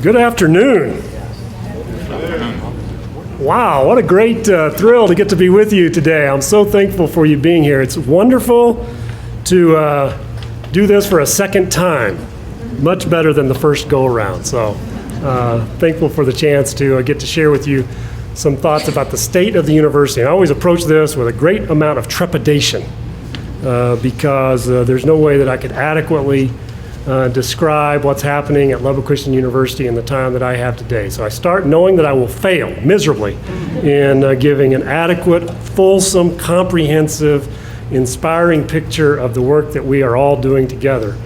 Good afternoon. Wow, what a great thrill to get to be with you today. I'm so thankful for you being here. It's wonderful to do this for a second time. Much better than the first go-around. So thankful for the chance to get to share with you some thoughts about the state of the university. I always approach this with a great amount of trepidation because there's no way that I could adequately describe what's happening at Lubbock Christian University in the time that I have today. So I start knowing that I will fail miserably in giving an adequate, fulsome, comprehensive, inspiring picture of the work that we are all doing together.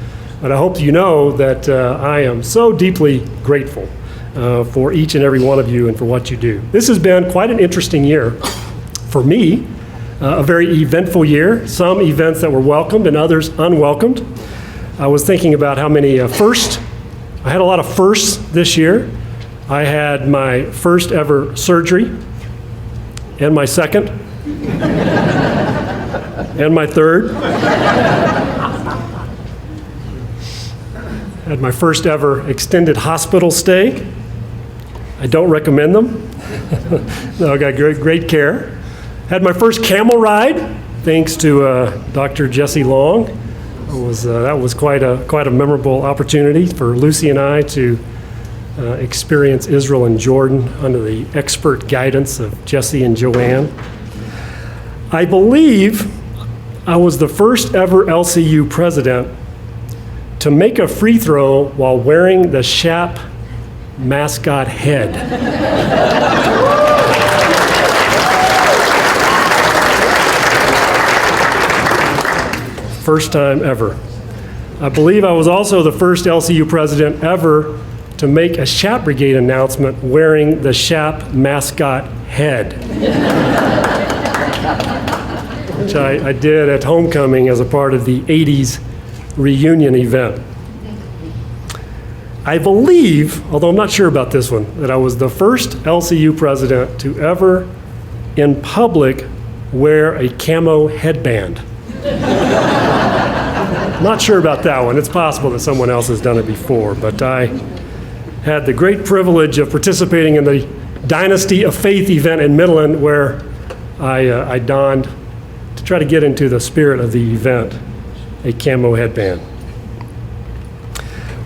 But I hope you know that I am so deeply grateful for each and every one of you and for what you do. This has been quite an interesting year for me, a very eventful year, some events that were welcomed and others unwelcomed. I was thinking about how many firsts. I had a lot of firsts this year. I had my first ever surgery, and my second, and my third. Had my first ever extended hospital stay. I don't recommend them. No, I got great care. Had my first camel ride, thanks to Dr. Jesse Long. That was quite a memorable opportunity for Lucy and I to experience Israel and Jordan under the expert guidance of Jesse and Joanne. I believe I was the first ever LCU president to make a free throw while wearing the Shap mascot head. First time ever. I believe I was also the first LCU president ever to make a Shap Brigade announcement wearing the Shap mascot head, which I did at homecoming as a part of the 80s reunion event. I believe, although I'm not sure about this one, that I was the first LCU president to ever, in public, wear a camo headband. Not sure about that one. It's possible that someone else has done it before, but I had the great privilege of participating in the Dynasty of Faith event in Midland, where I donned, to try to get into the spirit of the event, a camo headband.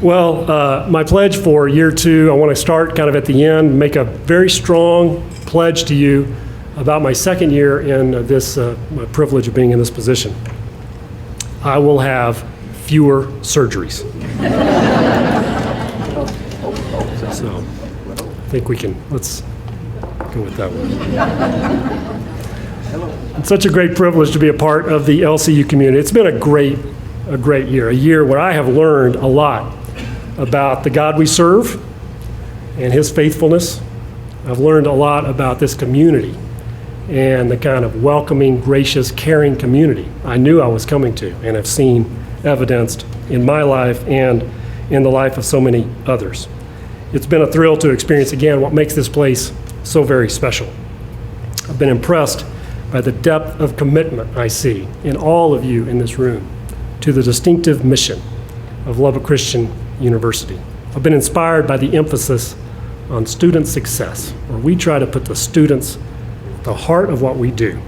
Well, my pledge for year two, I want to start kind of at the end, make a very strong pledge to you about my second year in this, my privilege of being in this position. I will have fewer surgeries. So I think let's go with that one. It's such a great privilege to be a part of the LCU community. It's been a great year, a year where I have learned a lot about the God we serve and his faithfulness. I've learned a lot about this community and the kind of welcoming, gracious, caring community I knew I was coming to and have seen evidenced in my life and in the life of so many others. It's been a thrill to experience again what makes this place so very special. I've been impressed by the depth of commitment I see in all of you in this room to the distinctive mission of Lubbock Christian University. I've been inspired by the emphasis on student success, where we try to put the students at the heart of what we do.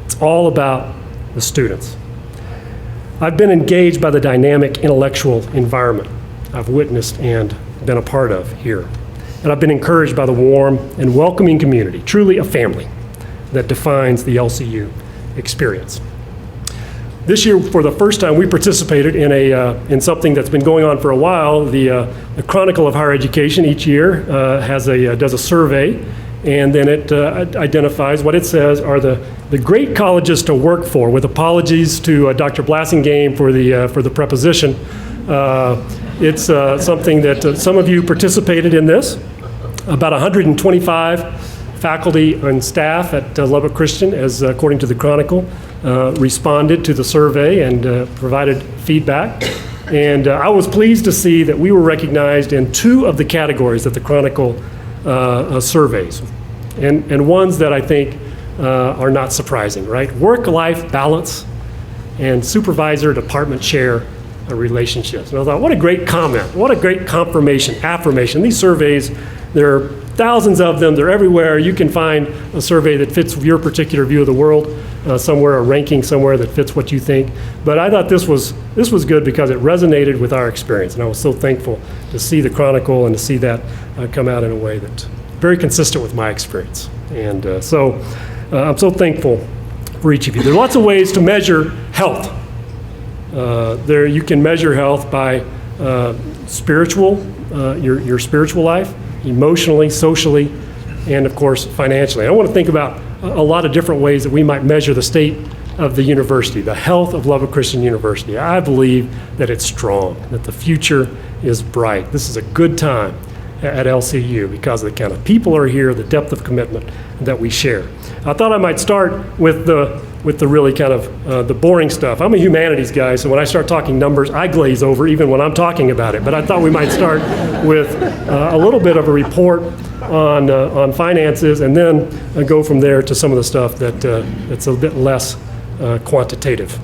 It's all about the students. I've been engaged by the dynamic intellectual environment I've witnessed and been a part of here. And I've been encouraged by the warm and welcoming community, truly a family, that defines the LCU experience. This year, for the first time, we participated in something that's been going on for a while. The Chronicle of Higher Education each year does a survey, and then it identifies what it says are the great colleges to work for. With apologies to Dr. Blassingame for the preposition, it's something that some of you participated in this. About 125 faculty and staff at Lubbock Christian, as according to the Chronicle, responded to the survey and provided feedback. And I was pleased to see that we were recognized in two of the categories that the Chronicle surveys, and ones that I think are not surprising, right? Work-life balance and supervisor department chair relationships. And I thought, what a great comment, what a great affirmation. These surveys, there are thousands of them, they're everywhere. You can find a survey that fits your particular view of the world, somewhere, a ranking somewhere that fits what you think. But I thought this was good because it resonated with our experience, and I was so thankful to see the Chronicle and to see that come out in a way that's very consistent with my experience. And so I'm so thankful for each of you. There are lots of ways to measure health. There you can measure health by your spiritual life, emotionally, socially, and of course financially. I want to think about a lot of different ways that we might measure the state of the university, the health of Lubbock Christian University. I believe that it's strong, that the future is bright. This is a good time at LCU because of the kind of people are here, the depth of commitment that we share. I thought I might start with the really kind of the boring stuff. I'm a humanities guy, so when I start talking numbers, I glaze over even when I'm talking about it. But I thought we might start with a little bit of a report on finances, and then go from there to some of the stuff that's a bit less quantitative.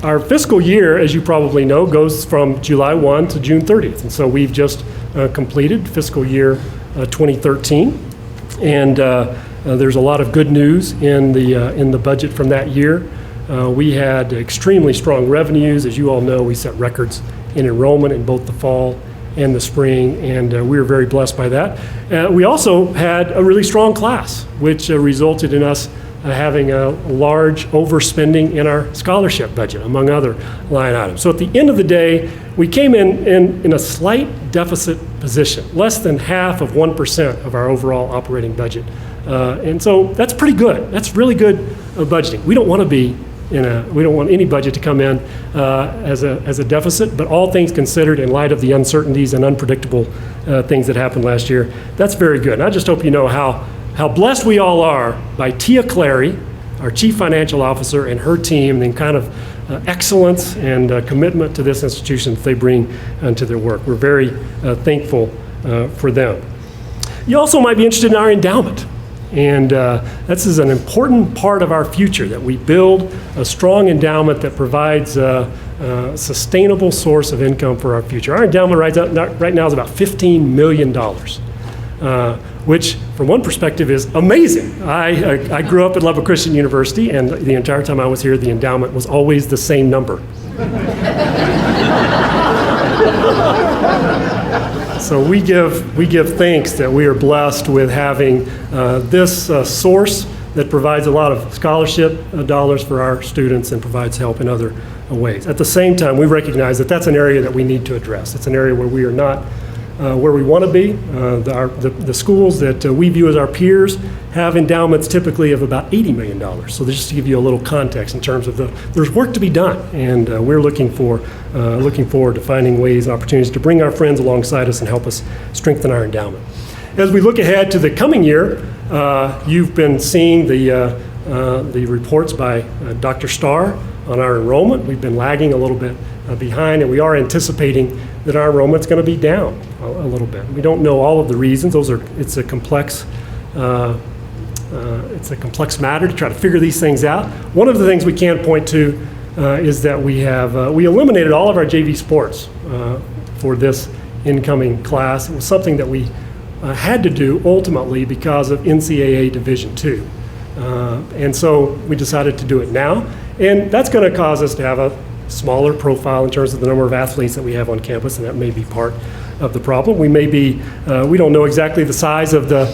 Our fiscal year, as you probably know, goes from July 1 to June 30th. And so we've just completed fiscal year 2013. And there's a lot of good news in the budget from that year. We had extremely strong revenues. As you all know, we set records in enrollment in both the fall and the spring, and we were very blessed by that. We also had a really strong class, which resulted in us having a large overspending in our scholarship budget, among other line items. So at the end of the day, we came in a slight deficit position, less than half of 1% of our overall operating budget. And so that's pretty good. That's really good budgeting. We don't want any budget to come in as a deficit, but all things considered, in light of the uncertainties and unpredictable things that happened last year, that's very good. And I just hope you know how blessed we all are by Tia Clary, our Chief Financial Officer, and her team, and the kind of excellence and commitment to this institution that they bring to their work. We're very thankful for them. You also might be interested in our endowment. And this is an important part of our future, that we build a strong endowment that provides a sustainable source of income for our future. Our endowment right now is about $15 million. Which from one perspective is amazing. I grew up at Lubbock Christian University, and the entire time I was here, the endowment was always the same number. So we give thanks that we are blessed with having this source that provides a lot of scholarship dollars for our students and provides help in other ways. At the same time, we recognize that that's an area that we need to address. It's an area where we are not where we want to be. The schools that we view as our peers have endowments typically of about $80 million. So just to give you a little context in terms of there's work to be done, and we're looking forward to finding ways and opportunities to bring our friends alongside us and help us strengthen our endowment. As we look ahead to the coming year, you've been seeing the reports by Dr. Starr on our enrollment. We've been lagging a little bit behind, and we are anticipating that our enrollment's going to be down a little bit. We don't know all of the reasons. It's a complex matter to try to figure these things out. One of the things we can point to is that we eliminated all of our JV sports for this incoming class. It was something that we had to do ultimately because of NCAA Division II. And so we decided to do it now. And that's going to cause us to have a smaller profile in terms of the number of athletes that we have on campus, and that may be part of the problem. We don't know exactly the size of the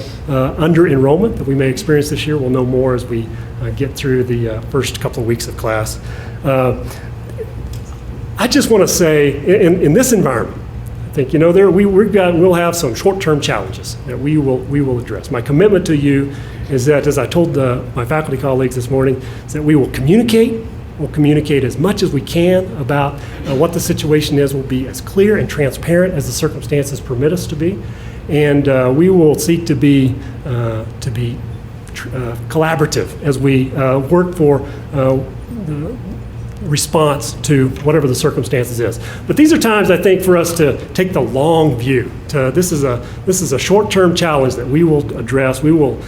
under-enrollment that we may experience this year. We'll know more as we get through the first couple of weeks of class. I just want to say, in this environment, I think, we'll have some short-term challenges that we will address. My commitment to you is that, as I told my faculty colleagues this morning, is that we will communicate. We'll communicate as much as we can about what the situation is. We'll be as clear and transparent as the circumstances permit us to be, and we will seek to be collaborative as we work for the response to whatever the circumstances is. But these are times, I think, for us to take the long view. This is a short-term challenge that we will address. We will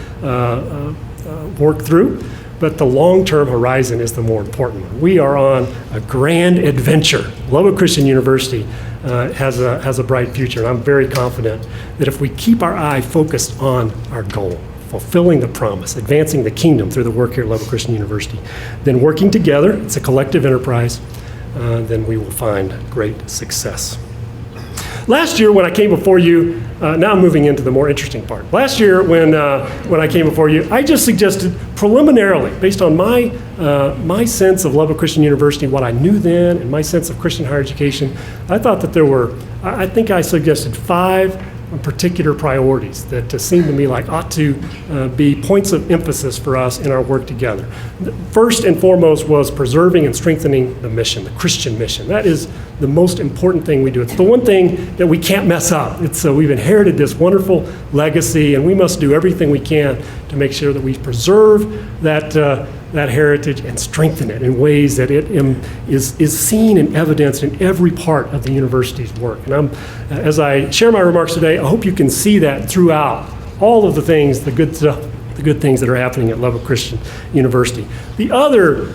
work through. but the long-term horizon is the more important one. We are on a grand adventure. Lubbock Christian University has a bright future, and I'm very confident that if we keep our eye focused on our goal, fulfilling the promise, advancing the kingdom through the work here at Lubbock Christian University, then working together, it's a collective enterprise, then we will find great success. Last year when I came before you, now I'm moving into the more interesting part. Last year when I came before you, I just suggested preliminarily, based on my sense of Lubbock Christian University, what I knew then, and my sense of Christian higher education, I thought that there were, I think I suggested 5 particular priorities that seem to me like ought to be points of emphasis for us in our work together. First and foremost was preserving and strengthening the mission, the Christian mission. That is the most important thing we do. It's the one thing that we can't mess up. We've inherited this wonderful legacy, and we must do everything we can to make sure that we preserve that heritage and strengthen it in ways that it is seen and evidenced in every part of the university's work. And as I share my remarks today, I hope you can see that throughout all of the things, the good stuff, the good things that are happening at Lubbock Christian University. The other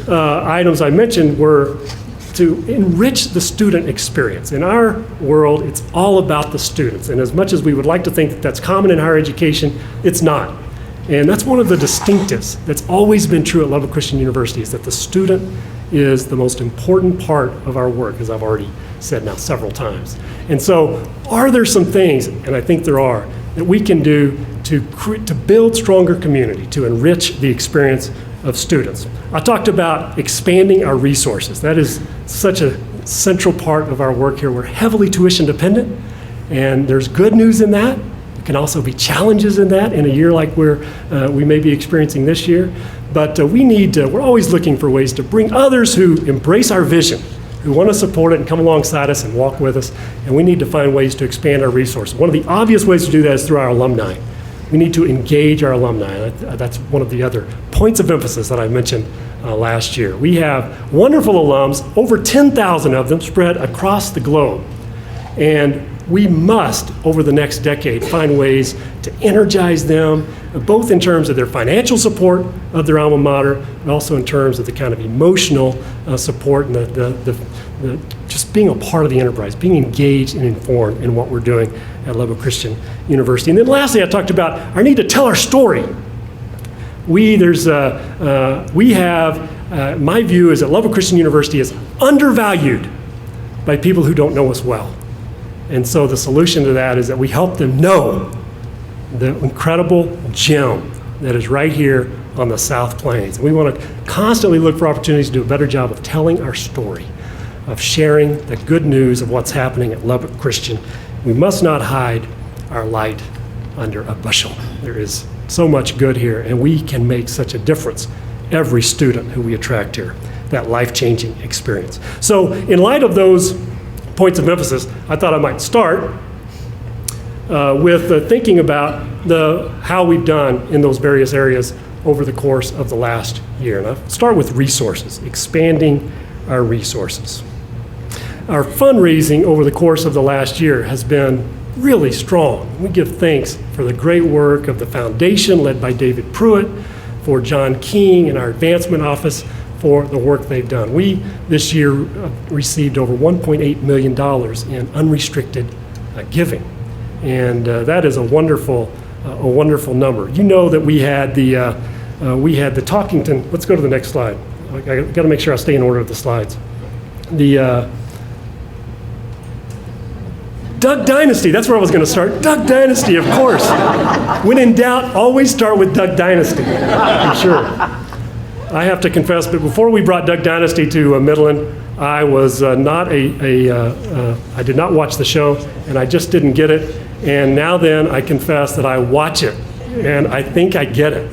items I mentioned were to enrich the student experience. In our world, it's all about the students. And as much as we would like to think that that's common in higher education, it's not. And that's one of the distinctives that's always been true at Lubbock Christian University, is that the student is the most important part of our work, as I've already said now several times. And so are there some things, and I think there are, that we can do to build stronger community, to enrich the experience of students? I talked about expanding our resources. That is such a central part of our work here. We're heavily tuition dependent, and there's good news in that. There can also be challenges in that in a year like we may be experiencing this year. But we're always looking for ways to bring others who embrace our vision, who want to support it and come alongside us and walk with us. And we need to find ways to expand our resources. One of the obvious ways to do that is through our alumni. We need to engage our alumni. That's one of the other points of emphasis that I mentioned last year. We have wonderful alums, over 10,000 of them spread across the globe. And we must, over the next decade, find ways to energize them, both in terms of their financial support of their alma mater, but also in terms of the kind of emotional support and the just being a part of the enterprise, being engaged and informed in what we're doing at Lubbock Christian University. And then lastly, I talked about our need to tell our story. My view is that Lubbock Christian University is undervalued by people who don't know us well. And so the solution to that is that we help them know the incredible gem that is right here on the South Plains. We want to constantly look for opportunities to do a better job of telling our story, of sharing the good news of what's happening at Lubbock Christian. We must not hide our light under a bushel. There is so much good here, and we can make such a difference, every student who we attract here, that life-changing experience. So in light of those points of emphasis, I thought I might start with thinking about how we've done in those various areas over the course of the last year. And I'll start with resources, expanding our resources. Our fundraising over the course of the last year has been really strong. We give thanks for the great work of the foundation led by David Pruitt, for John King and our advancement office for the work they've done. We, this year, received over $1.8 million in unrestricted giving. And that is a wonderful number. You know that we had the Talkington, let's go to the next slide. I got to make sure I stay in order of the slides. The Duck Dynasty, that's where I was going to start. Duck Dynasty, of course. When in doubt, always start with Duck Dynasty, I'm sure. I have to confess, but before we brought Duck Dynasty to Midland, I was I did not watch the show, and I just didn't get it. And now then, I confess that I watch it, and I think I get it.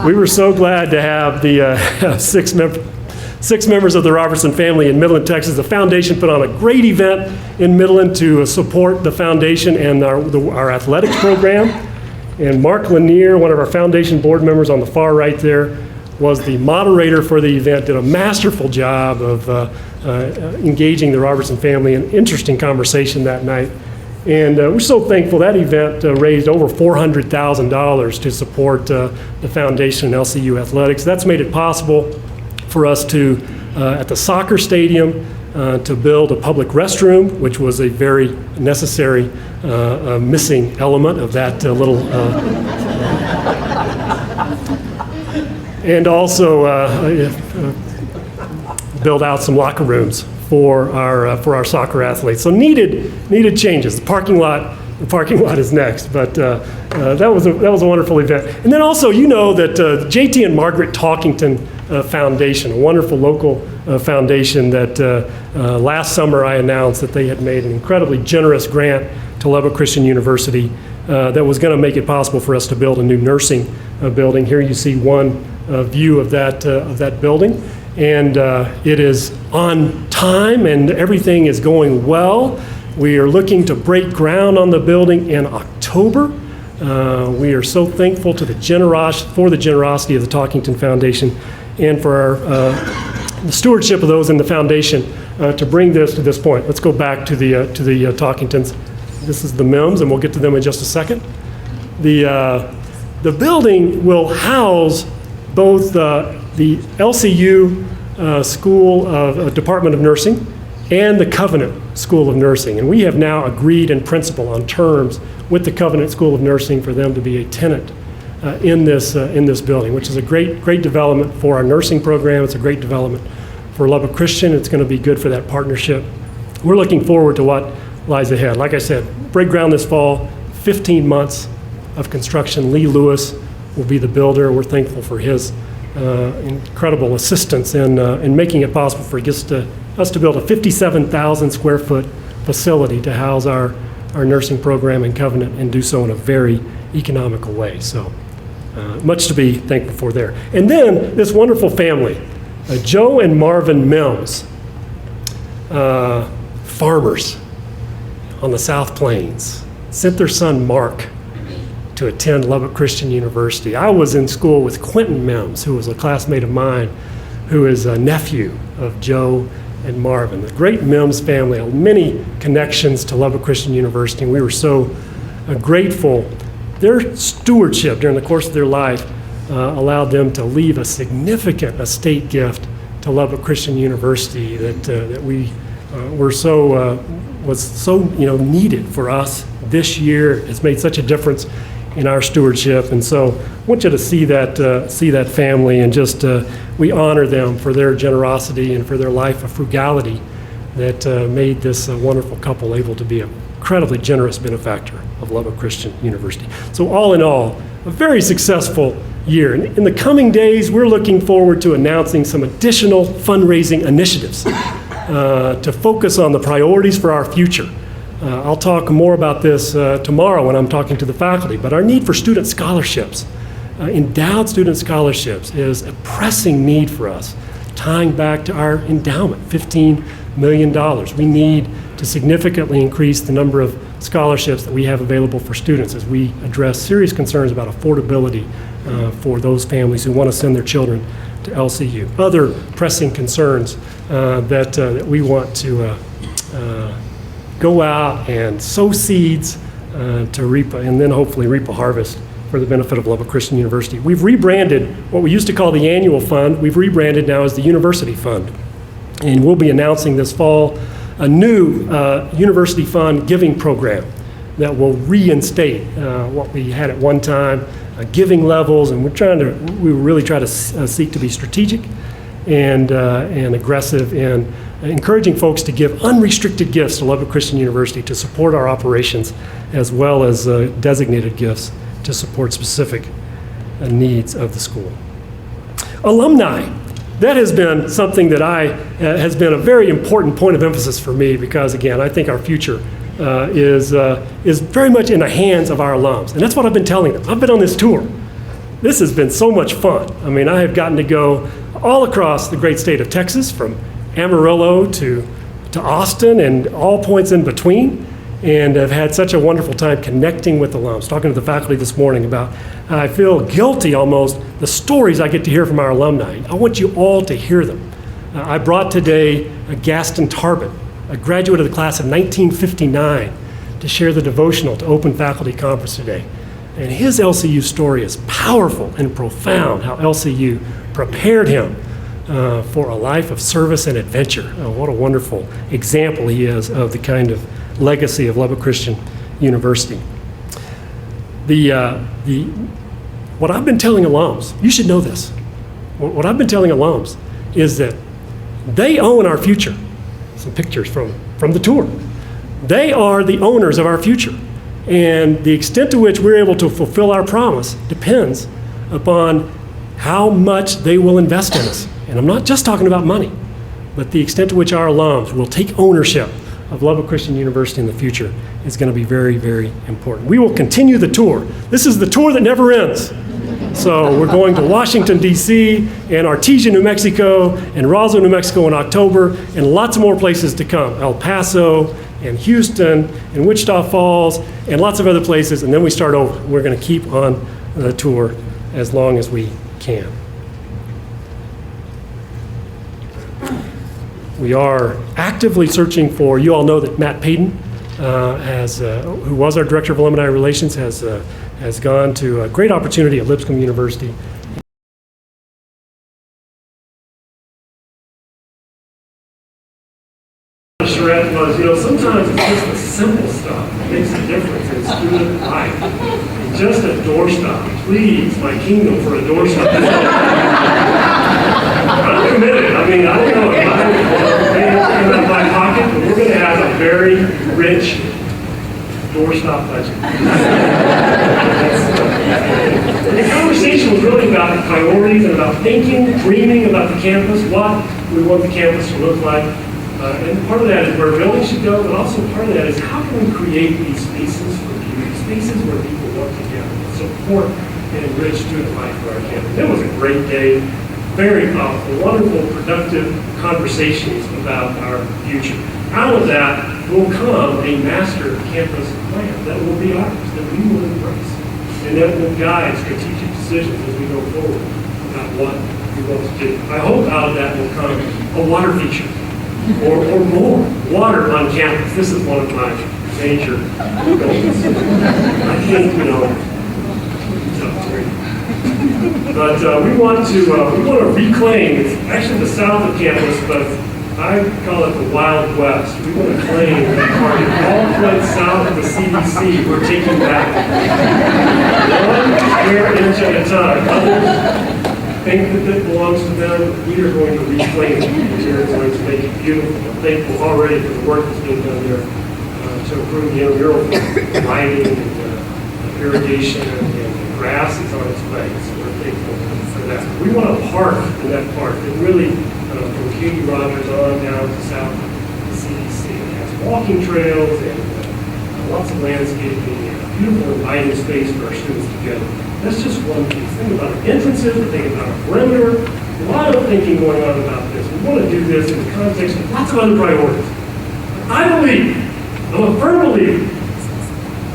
We were so glad to have the six members of the Robertson family in Midland, Texas. The foundation put on a great event in Midland to support the foundation and our athletics program. And Mark Lanier, one of our foundation board members on the far right there, was the moderator for the event, did a masterful job of engaging the Robertson family in an interesting conversation that night. And we're so thankful that event raised over $400,000 to support the foundation and LCU athletics. That's made it possible for us to, at the soccer stadium, to build a public restroom, which was a very necessary missing element of that little and also build out some locker rooms for our soccer athletes. So needed changes. The parking lot is next, but that was a wonderful event. And then also, you know that JT and Margaret Talkington Foundation, a wonderful local foundation that last summer I announced that they had made an incredibly generous grant to Lubbock Christian University that was going to make it possible for us to build a new nursing building. Here you see one view of that building. And it is on time and everything is going well. We are looking to break ground on the building in October. We are so thankful for the generosity of the Talkington Foundation and for the stewardship of those in the foundation to bring this to this point. Let's go back to the Talkingtons. This is the Mims, and we'll get to them in just a second. The building will house both the LCU School of Department of Nursing and the Covenant School of Nursing. And we have now agreed in principle on terms with the Covenant School of Nursing for them to be a tenant in this building, which is a great development for our nursing program. It's a great development for Lubbock Christian. It's going to be good for that partnership. We're looking forward to what lies ahead. Like I said, break ground this fall, 15 months of construction. Lee Lewis will be the builder. We're thankful for his incredible assistance in making it possible for us to build a 57,000 square foot facility to house our nursing program in Covenant and do so in a very economical way. So much to be thankful for there. And then this wonderful family, Joe and Marvin Mims, farmers on the South Plains, sent their son Mark to attend Lubbock Christian University. I was in school with Quentin Mims, who was a classmate of mine, who is a nephew of Joe and Marvin. The great Mims family had many connections to Lubbock Christian University, and we were so grateful. Their stewardship during the course of their life allowed them to leave a significant estate gift to Lubbock Christian University that we was so needed for us this year. It's made such a difference in our stewardship, and so I want you to see that family, and just we honor them for their generosity and for their life of frugality that made this wonderful couple able to be an incredibly generous benefactor of Lubbock Christian University. So all in all, a very successful year. In the coming days, we're looking forward to announcing some additional fundraising initiatives to focus on the priorities for our future. I'll talk more about this tomorrow when I'm talking to the faculty, but our need for student scholarships, endowed student scholarships, is a pressing need for us, tying back to our endowment, $15 million. We need to significantly increase the number of scholarships that we have available for students as we address serious concerns about affordability for those families who want to send their children to LCU. Other pressing concerns that we want to go out and sow seeds to reap, and then hopefully reap a harvest for the benefit of Lubbock Christian University. We've rebranded what we used to call the annual fund. We've rebranded now as the University Fund. And we'll be announcing this fall a new University Fund giving program that will reinstate what we had at one time, giving levels, and we really try to seek to be strategic and aggressive in encouraging folks to give unrestricted gifts to Lubbock Christian University to support our operations, as well as designated gifts to support specific needs of the school. Alumni. That has been something that has been a very important point of emphasis for me, because again, I think our future is very much in the hands of our alums. And that's what I've been telling them. I've been on this tour. This has been so much fun. I mean, I have gotten to go all across the great state of Texas, from Amarillo to Austin and all points in between, and I've had such a wonderful time connecting with alums, talking to the faculty this morning about how I feel guilty almost, the stories I get to hear from our alumni. I want you all to hear them. I brought today Gaston Tarbett, a graduate of the class of 1959, to share the devotional to Open Faculty Conference today. And his LCU story is powerful and profound, how LCU prepared him for a life of service and adventure. Oh, what a wonderful example he is of the kind of legacy of Lubbock Christian University. What I've been telling alums, you should know this, what I've been telling alums is that they own our future. Some pictures from the tour. They are the owners of our future. And the extent to which we're able to fulfill our promise depends upon how much they will invest in us. And I'm not just talking about money, but the extent to which our alums will take ownership of Lubbock Christian University in the future is going to be very, very important. We will continue the tour. This is the tour that never ends. So we're going to Washington, D.C., and Artesia, New Mexico, and Roswell, New Mexico in October, and lots more places to come. El Paso, and Houston, and Wichita Falls, and lots of other places, and then we start over. We're going to keep on the tour as long as we can. We are actively searching for, you all know that Matt Payton, who was our Director of Alumni Relations, has gone to a great opportunity at Lipscomb University. Charette was, sometimes it's just the simple stuff that makes a difference in student life. Just a doorstop. Please, my kingdom for a doorstop. I'm committed. I don't know if I'm paying in my pocket, but we're going to have a very rich doorstop budget. The conversation was really about priorities and about thinking, dreaming about the campus, what we want the campus to look like. And part of that is where buildings should go, but also part of that is how can we create these spaces for people, spaces where people work together, support and enrich student life for our campus. It was a great day, very powerful, wonderful, productive conversations about our future. Out of that will come a master campus plan that will be ours, that we will embrace, and that will guide strategic decisions as we go forward about what we want to do. I hope out of that will come a water feature. Or more water on campus. This is one of my major goals. I think, but we want to reclaim. It's actually the south of campus, but I call it the Wild West. We want to claim that part of all the way south of the CDC. We're taking back 1 square inch at a time. Others think that it belongs to them. We are going to reclaim it. We are going to make it beautiful. I'm thankful already for the work that's being done there to improve the intramural lighting and irrigation and grass is on its way. So we're thankful for that. We want a park in that park that really, from Katie Rogers on down to south of the CDC, it has walking trails and lots of landscaping and a beautiful inviting space for our students to gather. That's just one piece. Think about our entrances, think about our perimeter. A lot of thinking going on about this. We want to do this in the context of lots of other priorities. I believe, I'm a firm believer,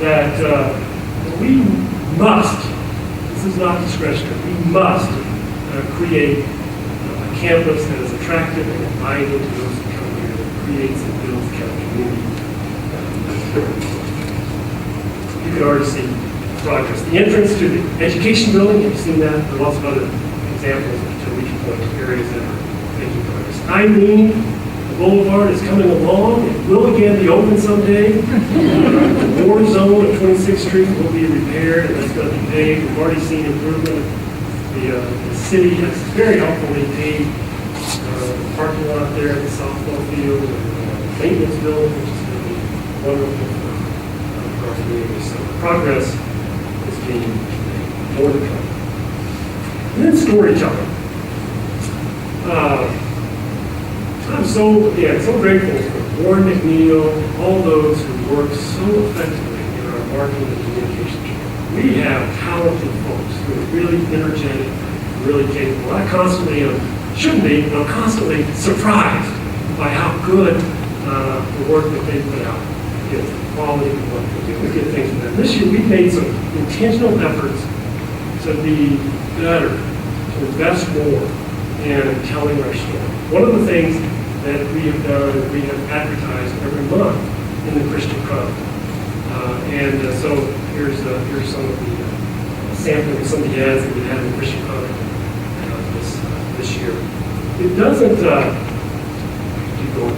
that we must, this is not discretionary, we must create a campus that is attractive and inviting to those who come here, that creates and builds kind of community. You can already see progress. The entrance to the education building, you've seen that. There are lots of other examples to reach point areas that are making progress. the boulevard is coming along. It will again be open someday. The war zone of 26th Street will be repaired, and that's going to be paved. We've already seen improvement. The city has very helpfully paved the parking lot there at the softball field, and the maintenance building, which is going to be wonderful for our community. So progress is being made. More to come. And then storytelling. I'm so grateful for Warren McNeil and all those who work so effectively in our marketing and communication channel. We have talented folks who are really energetic, really capable. I constantly shouldn't be, but I'm constantly surprised by how good the work that they put out is, the quality of the work they do. We get things from them. This year we've made some intentional efforts to be better, to invest more in telling our story. One of the things that we have done, we have advertised every month in the Christian Chronicle. So here's some of the sampling of some of the ads that we had in Christian Chronicle this year. It doesn't, keep going.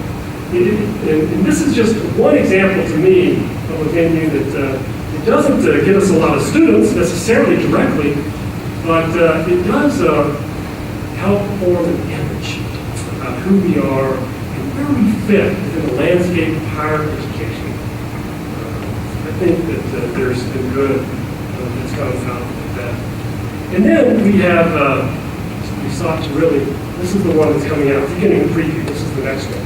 And this is just one example to me of a venue that it doesn't get us a lot of students necessarily directly, but it does help form an image about who we are and where we fit within the landscape of higher education. I think that there's been good that's come out of that. And then we have, we sought to really, this is the one that's coming out. You can even preview, this is the next one.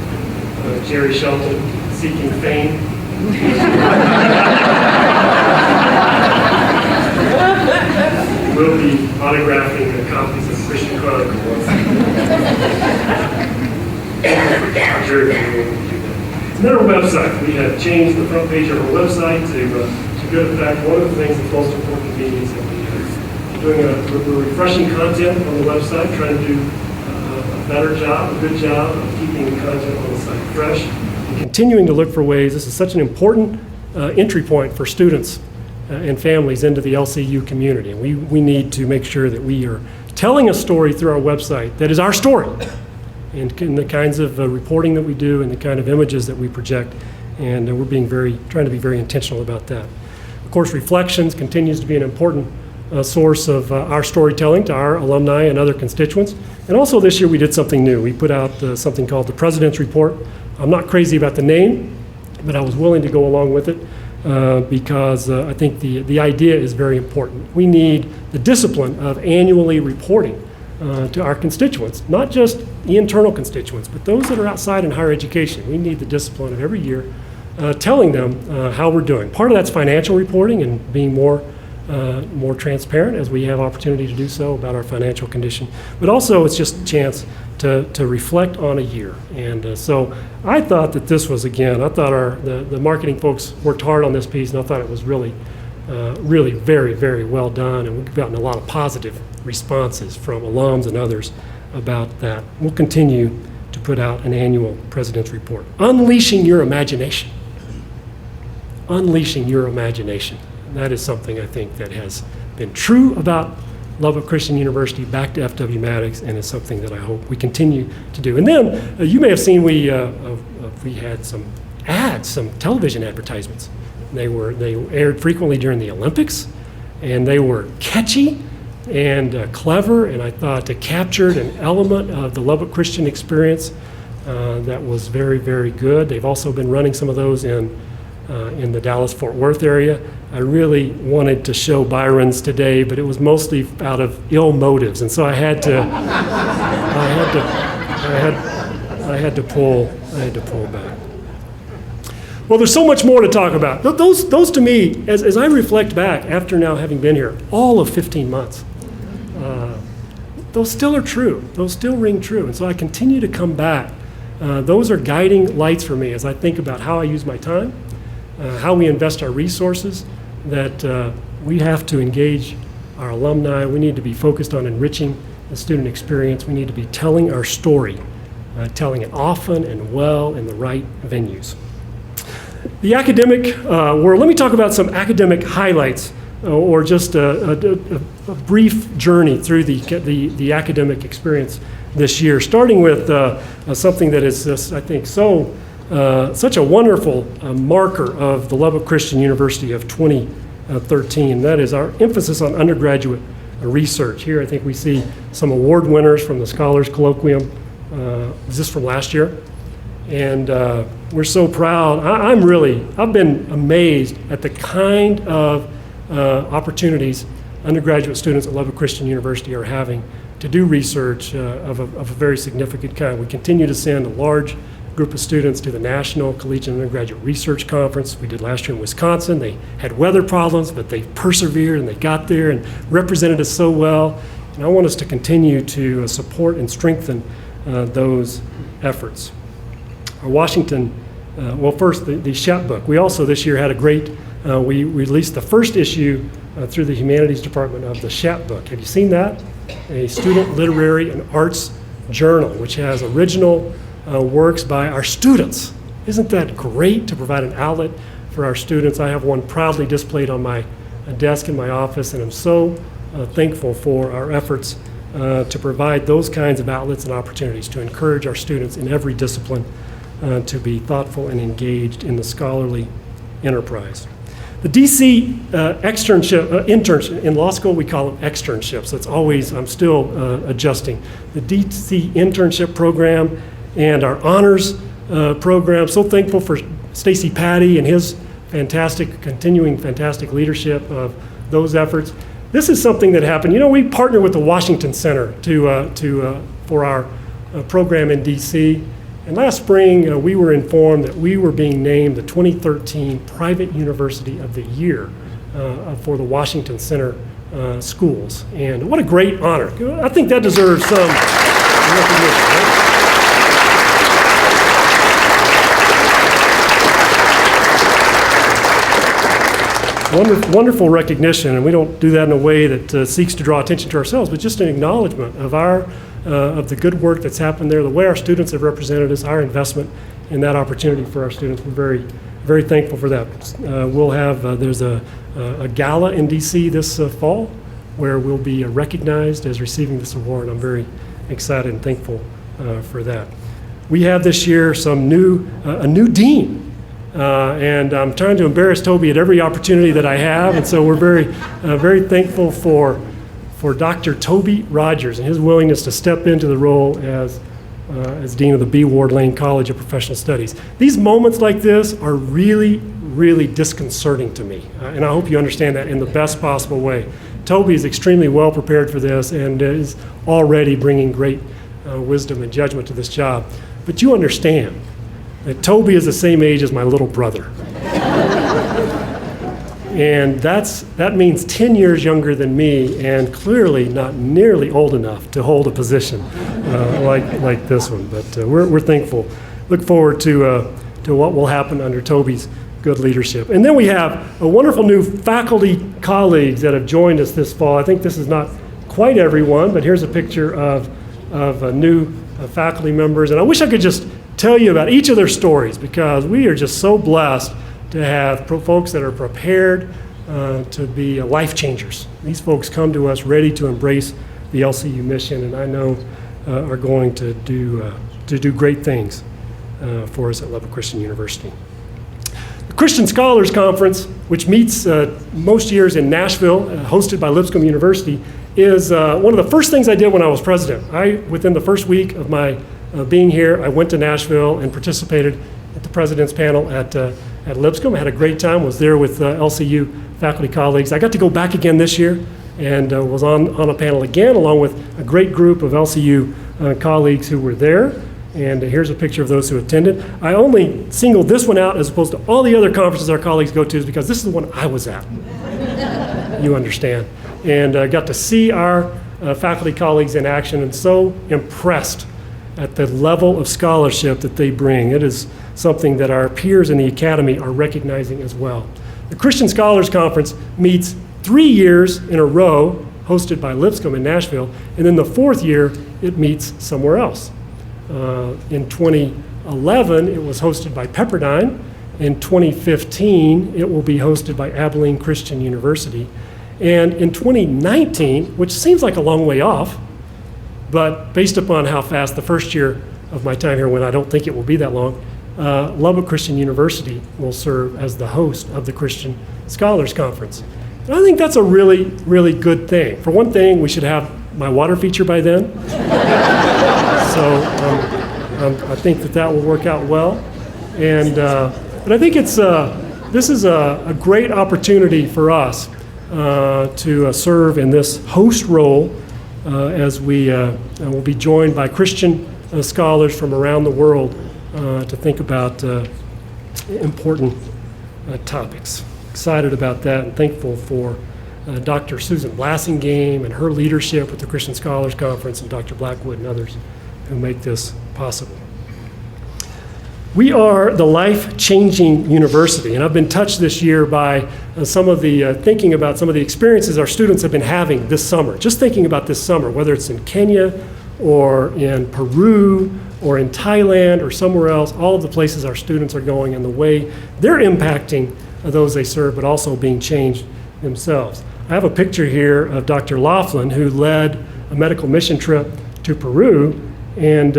Jerry Shelton, Seeking Fame. We'll be autographing copies of Christian Chronicle. Jerry will do that. And then our website. We have changed the front page of our website to good effect. One of the things that's most important to me is that we're refreshing content on the website, trying to do a better job, a good job of keeping the content on the site fresh. And continuing to look for ways. This is such an important entry point for students and families into the LCU community. And we need to make sure that we are telling a story through our website that is our story, and the kinds of reporting that we do and the kind of images that we project. And we're trying to be very intentional about that. Of course, Reflections continues to be an important source of our storytelling to our alumni and other constituents. And also this year we did something new. We put out something called the President's Report. I'm not crazy about the name, but I was willing to go along with it because I think the idea is very important. We need the discipline of annually reporting to our constituents, not just the internal constituents, but those that are outside in higher education. We need the discipline of every year telling them how we're doing. Part of that's financial reporting and being more transparent as we have opportunity to do so about our financial condition. But also it's just a chance to reflect on a year. And so I thought that this was, again, I thought the marketing folks worked hard on this piece, and I thought it was really very, very well done. And we've gotten a lot of positive responses from alums and others about that. We'll continue to put out an annual President's Report. Unleashing your imagination. Unleashing your imagination. That is something I think that has been true about Lubbock Christian University back to F.W. Maddox, and is something that I hope we continue to do. And then you may have seen we had some ads, some television advertisements. They aired frequently during the Olympics, and they were catchy and clever, and I thought it captured an element of the Lubbock Christian experience that was very, very good. They've also been running some of those in the Dallas-Fort Worth area. I really wanted to show Byron's today, but it was mostly out of ill motives, and so I had to pull back. Well, there's so much more to talk about. Those to me, as I reflect back after now having been here all of 15 months, those still are true. Those still ring true, and so I continue to come back. Those are guiding lights for me as I think about how I use my time, how we invest our resources, that we have to engage our alumni. We need to be focused on enriching the student experience. We need to be telling our story, telling it often and well in the right venues. The academic world, let me talk about some academic highlights or just a brief journey through the academic experience this year, starting with something that is, I think, such a wonderful marker of the Lubbock Christian University of 2013. That is our emphasis on undergraduate research. Here I think we see some award winners from the Scholars Colloquium. Is this from last year? And we're so proud. I've been amazed at the kind of opportunities undergraduate students at Lubbock Christian University are having to do research of a very significant kind. We continue to send a large group of students to the National Collegiate Undergraduate Research Conference. We did last year in Wisconsin. They had weather problems, but they persevered and they got there and represented us so well. And I want us to continue to support and strengthen those efforts. Our Washington, first the Shep book. We also this year had a great, we released the first issue through the Humanities Department of the Shep book. Have you seen that? A student literary and arts journal, which has original works by our students. Isn't that great to provide an outlet for our students. I have one proudly displayed on my desk in my office, and I'm so thankful for our efforts to provide those kinds of outlets and opportunities to encourage our students in every discipline to be thoughtful and engaged in the scholarly enterprise. The DC internship, in law school we call them externships. That's always, I'm still adjusting. The DC internship program and our honors program. So thankful for Stacy Patty and his continuing fantastic leadership of those efforts. This is something that happened. You know, we partnered with the Washington Center for our program in DC. And last spring, we were informed that we were being named the 2013 Private University of the Year for the Washington Center schools. And what a great honor. I think that deserves some recognition, right? Wonderful recognition, and we don't do that in a way that seeks to draw attention to ourselves, but just an acknowledgement of of the good work that's happened there, the way our students have represented us, our investment in that opportunity for our students. We're very, very thankful for that. We'll have, there's a gala in DC this fall where we'll be recognized as receiving this award. I'm very excited and thankful for that. We have this year a new dean. And I'm trying to embarrass Toby at every opportunity that I have, and so we're very thankful for Dr. Toby Rogers and his willingness to step into the role as Dean of the B. Ward Lane College of Professional Studies. These moments like this are really, really disconcerting to me, and I hope you understand that in the best possible way. Toby is extremely well prepared for this and is already bringing great wisdom and judgment to this job. But you understand that Toby is the same age as my little brother. And that means 10 years younger than me, and clearly not nearly old enough to hold a position like this one. But we're thankful. Look forward to what will happen under Toby's good leadership. And then we have a wonderful new faculty colleagues that have joined us this fall. I think this is not quite everyone, but here's a picture of new faculty members. And I wish I could just tell you about each of their stories, because we are just so blessed to have folks that are prepared to be life changers. These folks come to us ready to embrace the LCU mission, and I know are going to do great things for us at Lubbock Christian University. The Christian Scholars Conference, which meets most years in Nashville, hosted by Lipscomb University, is one of the first things I did when I was president. Within the first week of my being here, I went to Nashville and participated at the president's panel at Lipscomb. I had a great time, was there with LCU faculty colleagues. I got to go back again this year and was on a panel again along with a great group of LCU colleagues who were there. And here's a picture of those who attended. I only singled this one out as opposed to all the other conferences our colleagues go to because this is the one I was at. You understand. And I got to see our faculty colleagues in action, and so impressed at the level of scholarship that they bring. It is something that our peers in the academy are recognizing as well. The Christian Scholars Conference meets 3 years in a row, hosted by Lipscomb in Nashville, and then the 4th year it meets somewhere else. In 2011, it was hosted by Pepperdine. In 2015, it will be hosted by Abilene Christian University. And in 2019, which seems like a long way off, but based upon how fast the first year of my time here went, I don't think it will be that long, Lubbock Christian University will serve as the host of the Christian Scholars Conference. And I think that's a really, really good thing. For one thing, we should have my water feature by then. So I think that will work out well. And but I think this is a great opportunity for us to serve in this host role as we will be joined by Christian scholars from around the world to think about important topics. Excited about that and thankful for Dr. Susan Blassingame and her leadership with the Christian Scholars Conference, and Dr. Blackwood and others who make this possible. We are the life-changing university, and I've been touched this year by some of the thinking about some of the experiences our students have been having this summer. Just thinking about this summer, whether it's in Kenya or in Peru or in Thailand or somewhere else, all of the places our students are going and the way they're impacting those they serve, but also being changed themselves. I have a picture here of Dr. Laughlin, who led a medical mission trip to Peru, and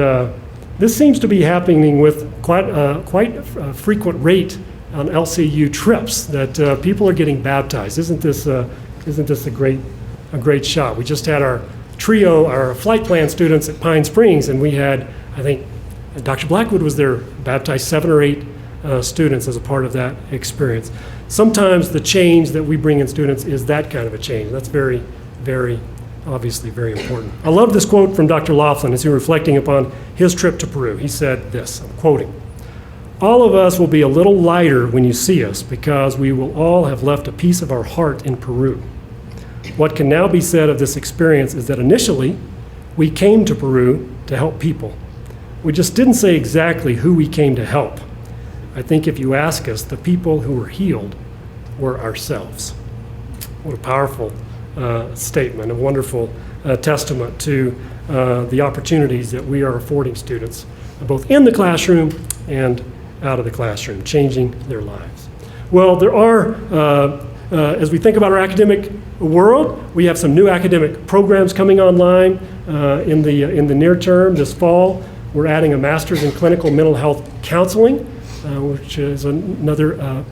this seems to be happening with quite a frequent rate on LCU trips, that people are getting baptized. Isn't this a great shot? We just had our trio, our flight plan students at Pine Springs, and we had, I think, Dr. Blackwood was there, baptized 7 or 8 students as a part of that experience. Sometimes the change that we bring in students is that kind of a change. That's very, very, obviously very important. I love this quote from Dr. Laughlin as he was reflecting upon his trip to Peru. He said this, I'm quoting, "All of us will be a little lighter when you see us because we will all have left a piece of our heart in Peru. What can now be said of this experience is that initially we came to Peru to help people. We just didn't say exactly who we came to help. I think if you ask us, the people who were healed were ourselves." What a powerful statement, a wonderful testament to the opportunities that we are affording students, both in the classroom and out of the classroom, changing their lives. Well, there are, as we think about our academic world, we have some new academic programs coming online in the near term. This fall, we're adding a master's in clinical mental health counseling, which is another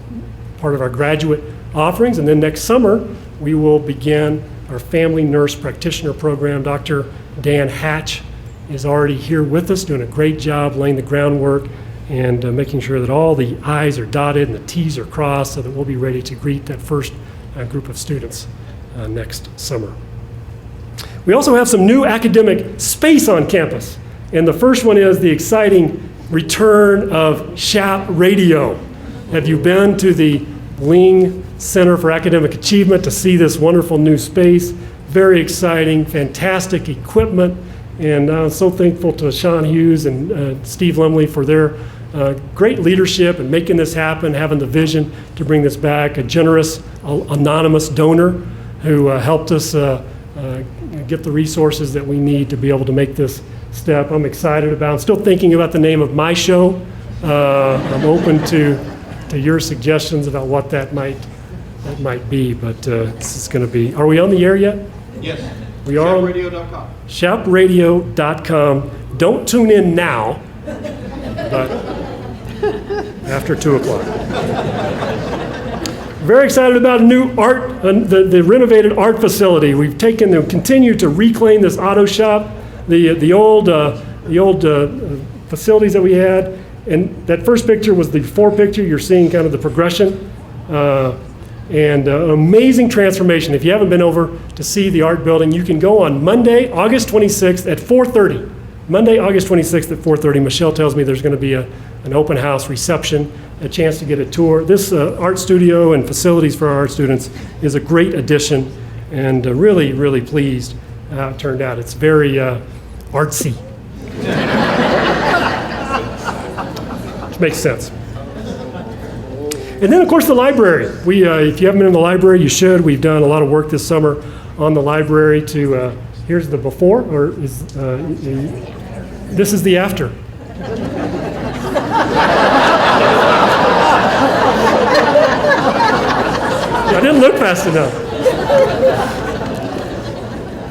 part of our graduate offerings. And then next summer, we will begin our family nurse practitioner program. Dr. Dan Hatch is already here with us, doing a great job laying the groundwork and making sure that all the I's are dotted and the T's are crossed so that we'll be ready to greet that first group of students next summer. We also have some new academic space on campus. And the first one is the exciting return of Shap Radio. Have you been to the Ling Center for Academic Achievement to see this wonderful new space? Very exciting, fantastic equipment. And I'm so thankful to Sean Hughes and Steve Lumley for their great leadership and making this happen, having the vision to bring this back. A generous anonymous donor who helped us get the resources that we need to be able to make this step. I'm excited about. I'm still thinking about the name of my show. I'm open to your suggestions about what that might be, but this is going to be. Are we on the air yet? Yes. We are. ShapRadio.com. ShapRadio.com. Don't tune in now, but after 2 o'clock. Very excited about a new art, the renovated art facility. We've taken and continue to reclaim this auto shop, the old facilities that we had. And that first picture was the before picture. You're seeing kind of the progression and an amazing transformation. If you haven't been over to see the art building, you can go on Monday, August 26th at 4:30. Monday, August 26th at 4:30. Michelle tells me there's going to be an open house reception, a chance to get a tour. This art studio and facilities for our art students is a great addition, and really, really pleased how it turned out. It's very artsy. Which makes sense. And then, of course, the library. If you haven't been in the library, you should. We've done a lot of work this summer on the library to, here's the before, or this is the after. I didn't look fast enough.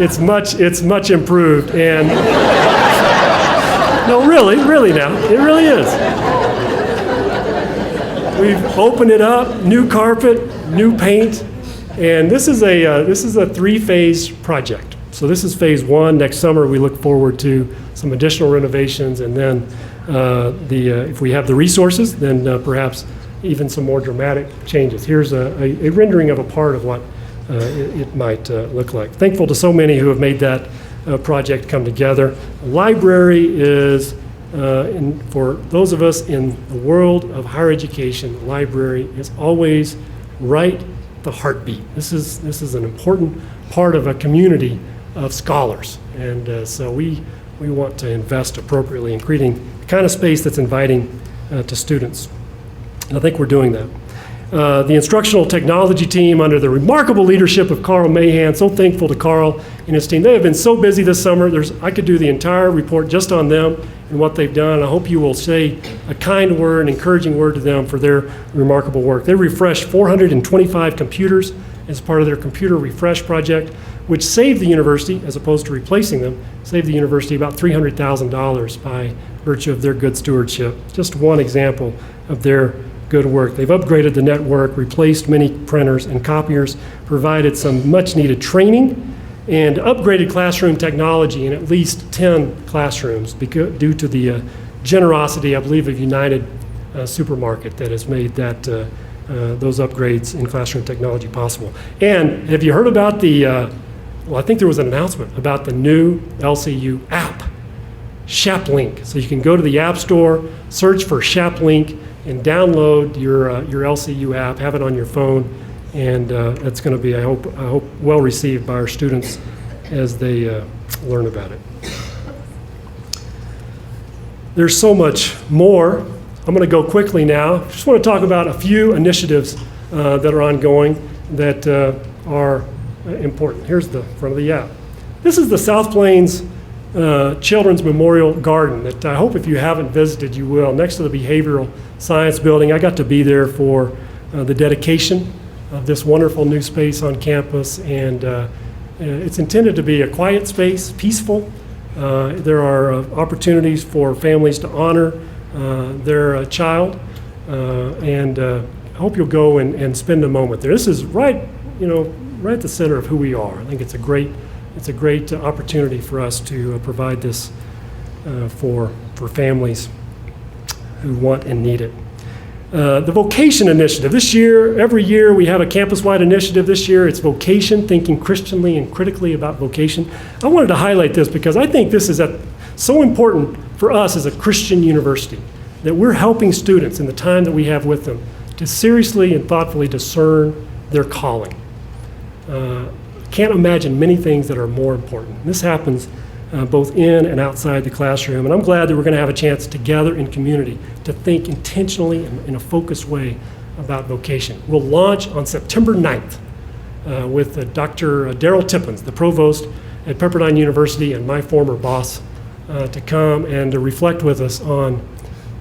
It's much improved, and no, really now, it really is. We've opened it up, new carpet, new paint, and this is a 3-phase project. So this is phase 1. Next summer, we look forward to some additional renovations, and then if we have the resources, then perhaps even some more dramatic changes. Here's a rendering of a part of what it might look like. Thankful to so many who have made that project come together. The library is, for those of us in the world of higher education, the library is always right at the heartbeat. This is an important part of a community of scholars, and so we want to invest appropriately in creating the kind of space that's inviting to students. And I think we're doing that. The instructional technology team under the remarkable leadership of Carl Mahan. So thankful to Carl and his team. They have been so busy this summer. I could do the entire report just on them and what they've done. I hope you will say a kind word, an encouraging word to them for their remarkable work. They refreshed 425 computers as part of their computer refresh project, which saved the university, as opposed to replacing them, saved the university about $300,000 by virtue of their good stewardship. Just one example of their good work. They've upgraded the network, replaced many printers and copiers, provided some much needed training, and upgraded classroom technology in at least 10 classrooms due to the generosity, I believe, of United Supermarket that has made those upgrades in classroom technology possible. And have you heard about I think there was an announcement about the new LCU app, ShapLink. So you can go to the App Store, search for ShapLink, and download your LCU app, have it on your phone, and it's going to be, I hope, well received by our students as they learn about it. There's so much more. I'm going to go quickly now. Just want to talk about a few initiatives that are ongoing that are important. Here's the front of the app. This is the South Plains Children's Memorial Garden that I hope if you haven't visited, you will. Next to the Behavioral Science Building. I got to be there for the dedication of this wonderful new space on campus, and it's intended to be a quiet space, peaceful. There are opportunities for families to honor their child, and I hope you'll go and spend a moment there. This is right at the center of who we are. I think it's a great opportunity for us to provide this for families who want and need it. The Vocation Initiative. This year, every year we have a campus-wide initiative. This year it's Vocation, thinking Christianly and critically about vocation. I wanted to highlight this because I think this is so important for us as a Christian university, that we're helping students in the time that we have with them to seriously and thoughtfully discern their calling. Can't imagine many things that are more important. This happens both in and outside the classroom, and I'm glad that we're going to have a chance together in community to think intentionally and in a focused way about vocation. We'll launch on September 9th with Dr. Daryl Tippins, the provost at Pepperdine University and my former boss, to come and to reflect with us on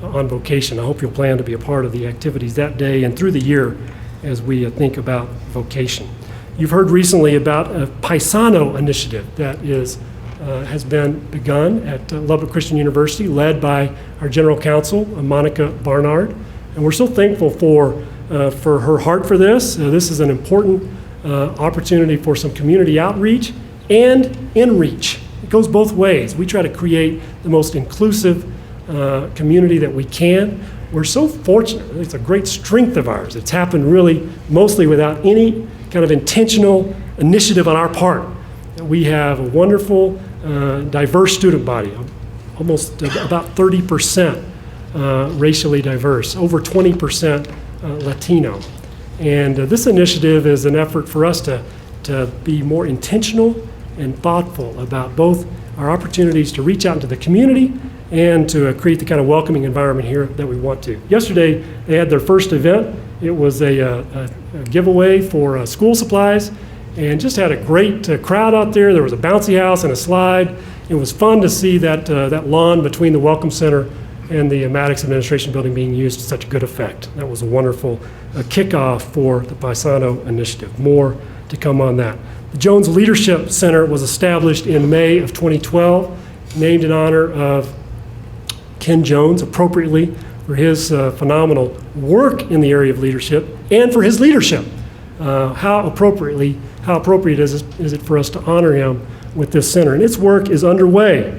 vocation. I hope you'll plan to be a part of the activities that day and through the year as we think about vocation. You've heard recently about a Paisano initiative that has been begun at Lubbock Christian University, led by our general counsel, Monica Barnard. And we're so thankful for her heart for this. This is an important opportunity for some community outreach and in-reach. It goes both ways. We try to create the most inclusive community that we can. We're so fortunate. It's a great strength of ours. It's happened really mostly without any kind of intentional initiative on our part. We have a wonderful, diverse student body, almost about 30% racially diverse, over 20% Latino. And this initiative is an effort for us to be more intentional and thoughtful about both our opportunities to reach out into the community and to create the kind of welcoming environment here that we want to. Yesterday, they had their first event. It was a giveaway for school supplies, and just had a great crowd out there. There was a bouncy house and a slide. It was fun to see that lawn between the Welcome Center and the Maddox Administration Building being used to such good effect. That was a wonderful kickoff for the Paisano Initiative. More to come on that. The Jones Leadership Center was established in May of 2012, named in honor of Ken Jones, appropriately, for his phenomenal work in the area of leadership and for his leadership. How appropriate is it for us to honor him with this center? And its work is underway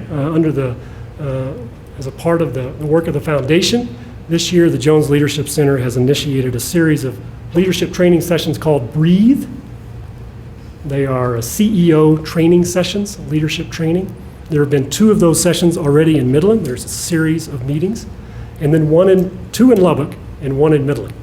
as a part of the work of the foundation. This year, the Jones Leadership Center has initiated a series of leadership training sessions called Breathe. They are CEO training sessions, leadership training. There have been 2 of those sessions already in Midland. There's a series of meetings, and then 2 in Lubbock and 1 in Midland,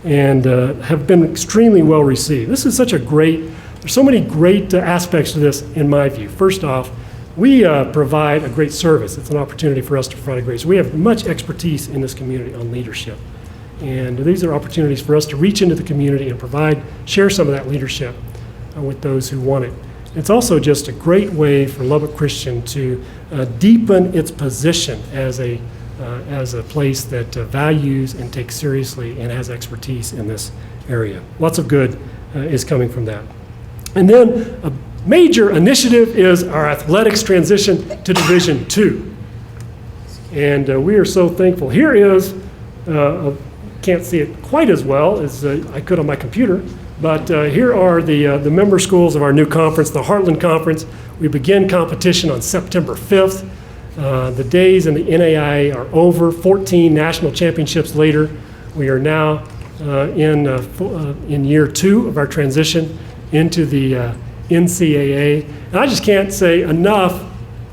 and have been extremely well received. This is such a there's so many great aspects to this in my view. First off, we provide a great service. It's an opportunity for us to provide a great service. We have much expertise in this community on leadership. And these are opportunities for us to reach into the community and share some of that leadership with those who want it. It's also just a great way for Lubbock Christian to deepen its position as a place that values and takes seriously and has expertise in this area. Lots of good is coming from that. And then a major initiative is our athletics transition to Division II. And we are so thankful. Here is, can't see it quite as well as I could on my computer, but here are the member schools of our new conference, the Heartland Conference. We begin competition on September 5th. The days in the NAIA are over. 14 national championships later, we are now in year 2 of our transition into the NCAA. And I just can't say enough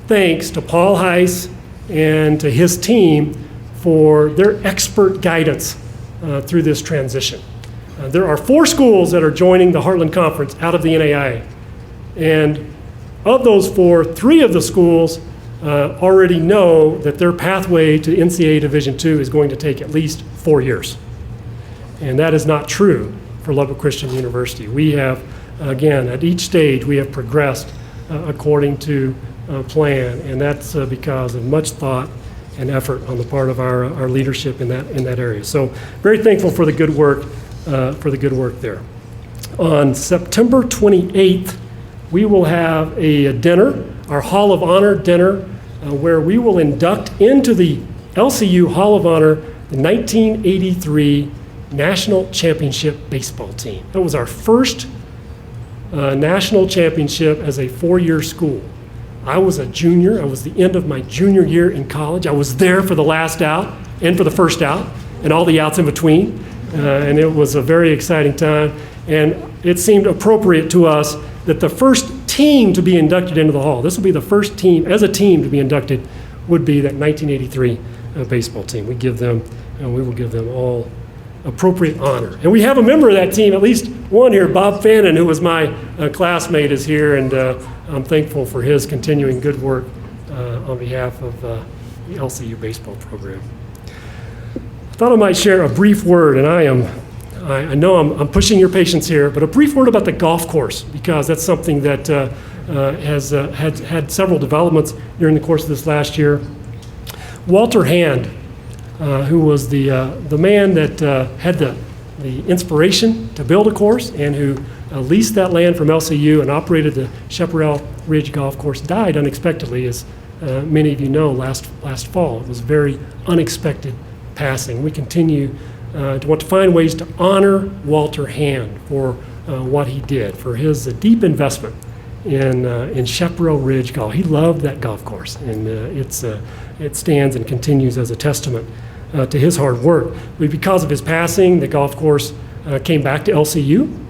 thanks to Paul Heiss and to his team for their expert guidance through this transition. There are 4 schools that are joining the Heartland Conference out of the NAIA. And of those 4, 3 of the schools already know that their pathway to NCAA Division II is going to take at least 4 years. And that is not true for Lubbock Christian University. We have, again, at each stage, we have progressed according to plan, and that's because of much thought and effort on the part of our leadership in that area. So very thankful for the good work there. On September 28th, we will have a dinner, our Hall of Honor dinner, where we will induct into the LCU Hall of Honor the 1983 National Championship baseball team. That was our first national championship as a 4-year school. I was a junior. I was the end of my junior year in college. I was there for the last out and for the first out and all the outs in between. And it was a very exciting time. And it seemed appropriate to us that the first team to be inducted into the hall, this will be the first team, as a team to be inducted, would be that 1983 baseball team. We will give them all appropriate honor. And we have a member of that team, at least one here, Bob Fannin, who was my classmate, is here, and I'm thankful for his continuing good work on behalf of the LCU baseball program. I thought I might share a brief word, and I know I'm pushing your patience here, but a brief word about the golf course, because that's something that has had several developments during the course of this last year. Walter Hand, who was the man that had the inspiration to build a course and who leased that land from LCU and operated the Chaparral Ridge Golf Course, died unexpectedly, as many of you know, last fall. It was a very unexpected passing. We continue to want to find ways to honor Walter Hand for what he did, for his deep investment in Chaparral Ridge Golf. He loved that golf course, and it stands and continues as a testament to his hard work. But because of his passing, the golf course came back to LCU.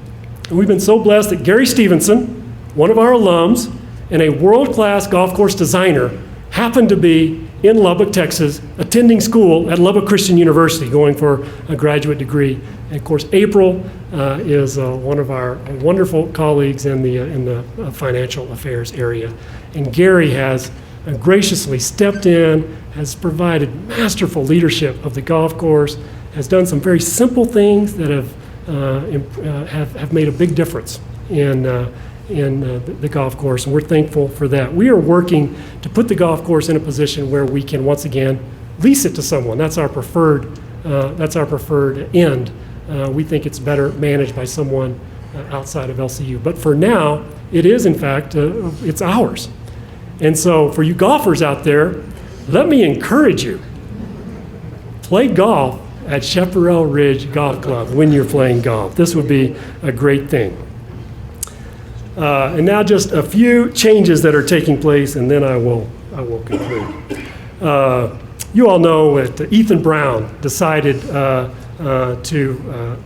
And we've been so blessed that Gary Stevenson, one of our alums and a world-class golf course designer, happened to be in Lubbock, Texas, attending school at Lubbock Christian University, going for a graduate degree. And of course, April is one of our wonderful colleagues in the financial affairs area. And Gary has graciously stepped in, has provided masterful leadership of the golf course, has done some very simple things that have made a big difference in the golf course, and we're thankful for that. We are working to put the golf course in a position where we can once again lease it to someone. That's our preferred end. We think it's better managed by someone outside of LCU. But for now, it is in fact it's ours. And so for you golfers out there, let me encourage you: play golf at Chaparral Ridge Golf Club when you're playing golf. This would be a great thing. And now just a few changes that are taking place, and then I will conclude. You all know that Ethan Brown decided to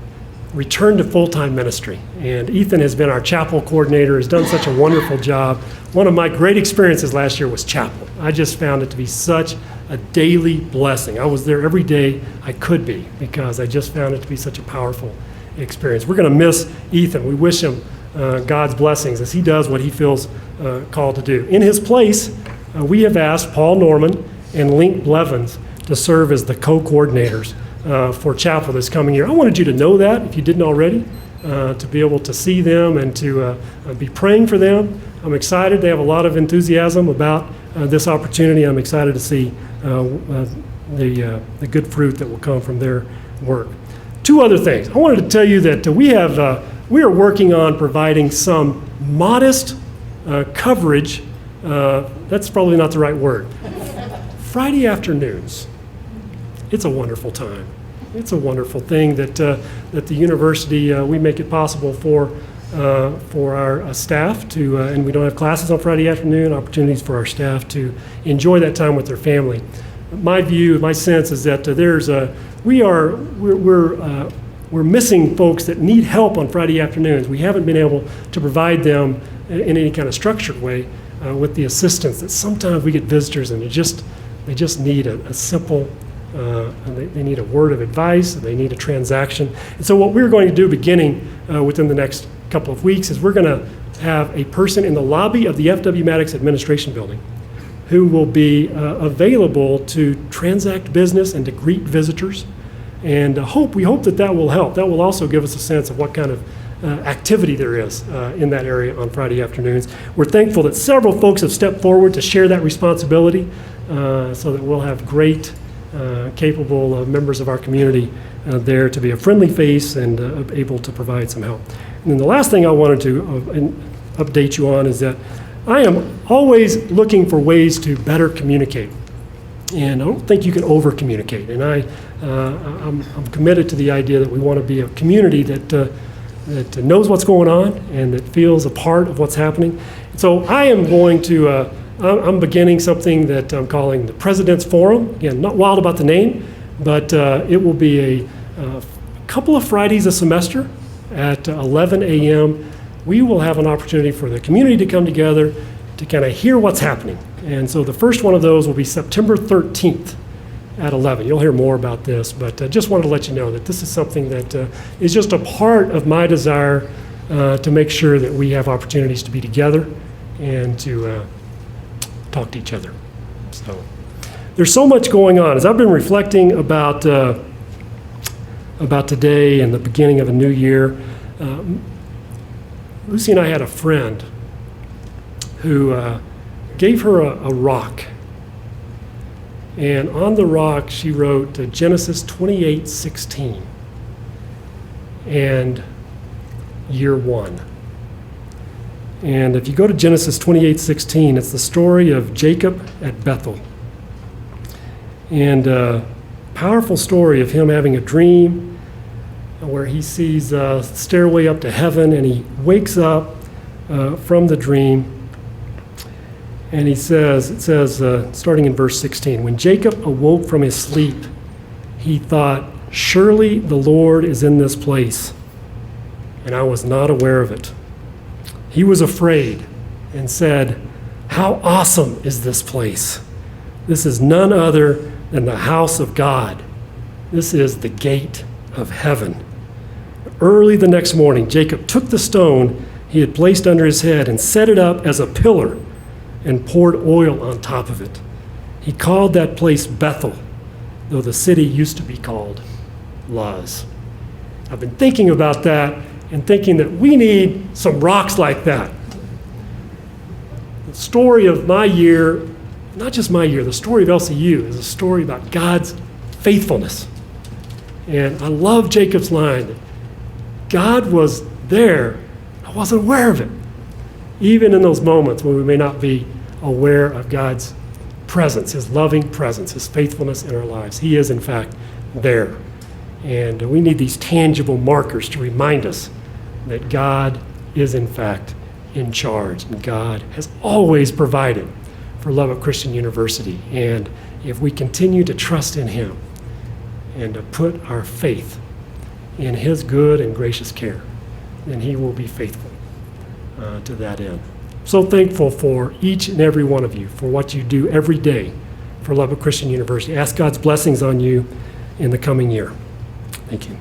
return to full-time ministry. And Ethan has been our chapel coordinator, has done such a wonderful job. One of my great experiences last year was chapel. I just found it to be such a daily blessing. I was there every day I could be because I just found it to be such a powerful experience. We're going to miss Ethan. We wish him God's blessings as he does what he feels called to do. In his place, we have asked Paul Norman and Link Blevins to serve as the co-coordinators for chapel this coming year. I wanted you to know that, if you didn't already, to be able to see them and to be praying for them. I'm excited. They have a lot of enthusiasm about this opportunity. I'm excited to see the good fruit that will come from their work. Two other things. I wanted to tell you that we are working on providing some modest coverage. That's probably not the right word. Friday afternoons. It's a wonderful time. It's a wonderful thing that the university, we make it possible for our staff to, and we don't have classes on Friday afternoon, opportunities for our staff to enjoy that time with their family. My view, my sense is that we're missing folks that need help on Friday afternoons. We haven't been able to provide them in any kind of structured way with the assistance that sometimes we get visitors and they just need a simple, they need a word of advice, and they need a transaction. And so what we're going to do beginning within the next couple of weeks is we're going to have a person in the lobby of the F.W. Maddox Administration Building who will be available to transact business and to greet visitors. And we hope that will help. That will also give us a sense of what kind of activity there is in that area on Friday afternoons. We're thankful that several folks have stepped forward to share that responsibility so that we'll have great, capable members of our community there to be a friendly face and able to provide some help. And then the last thing I wanted to update you on is that I am always looking for ways to better communicate. And I don't think you can over-communicate. And I'm committed to the idea that we want to be a community that knows what's going on and that feels a part of what's happening. So I am going to, I'm beginning something that I'm calling the President's Forum. Again, not wild about the name, but it will be a couple of Fridays a semester at 11 a.m. We will have an opportunity for the community to come together to kind of hear what's happening. And so the first one of those will be September 13th at 11. You'll hear more about this, but just wanted to let you know that this is something that is just a part of my desire to make sure that we have opportunities to be together and to talk to each other. So there's so much going on. As I've been reflecting about today and the beginning of a new year, Lucy and I had a friend who gave her a rock. And on the rock, she wrote Genesis 28:16 and year one. And if you go to Genesis 28:16, it's the story of Jacob at Bethel. And a powerful story of him having a dream where he sees a stairway up to heaven, and he wakes up from the dream. And it says, starting in verse 16, when Jacob awoke from his sleep, he thought, surely the Lord is in this place, and I was not aware of it. He was afraid and said, how awesome is this place? This is none other than the house of God. This is the gate of heaven. Early the next morning, Jacob took the stone he had placed under his head and set it up as a pillar and poured oil on top of it. He called that place Bethel, though the city used to be called Luz. I've been thinking about that and thinking that we need some rocks like that. The story of my year, not just my year, the story of LCU is a story about God's faithfulness. And I love Jacob's line that God was there, I wasn't aware of it. Even in those moments when we may not be aware of God's presence, his loving presence, his faithfulness in our lives. He is, in fact, there. And we need these tangible markers to remind us that God is, in fact, in charge. And God has always provided for Lubbock Christian University. And if we continue to trust in him and to put our faith in his good and gracious care, then he will be faithful to that end. So thankful for each and every one of you for what you do every day for Lubbock Christian University. Ask God's blessings on you in the coming year. Thank you.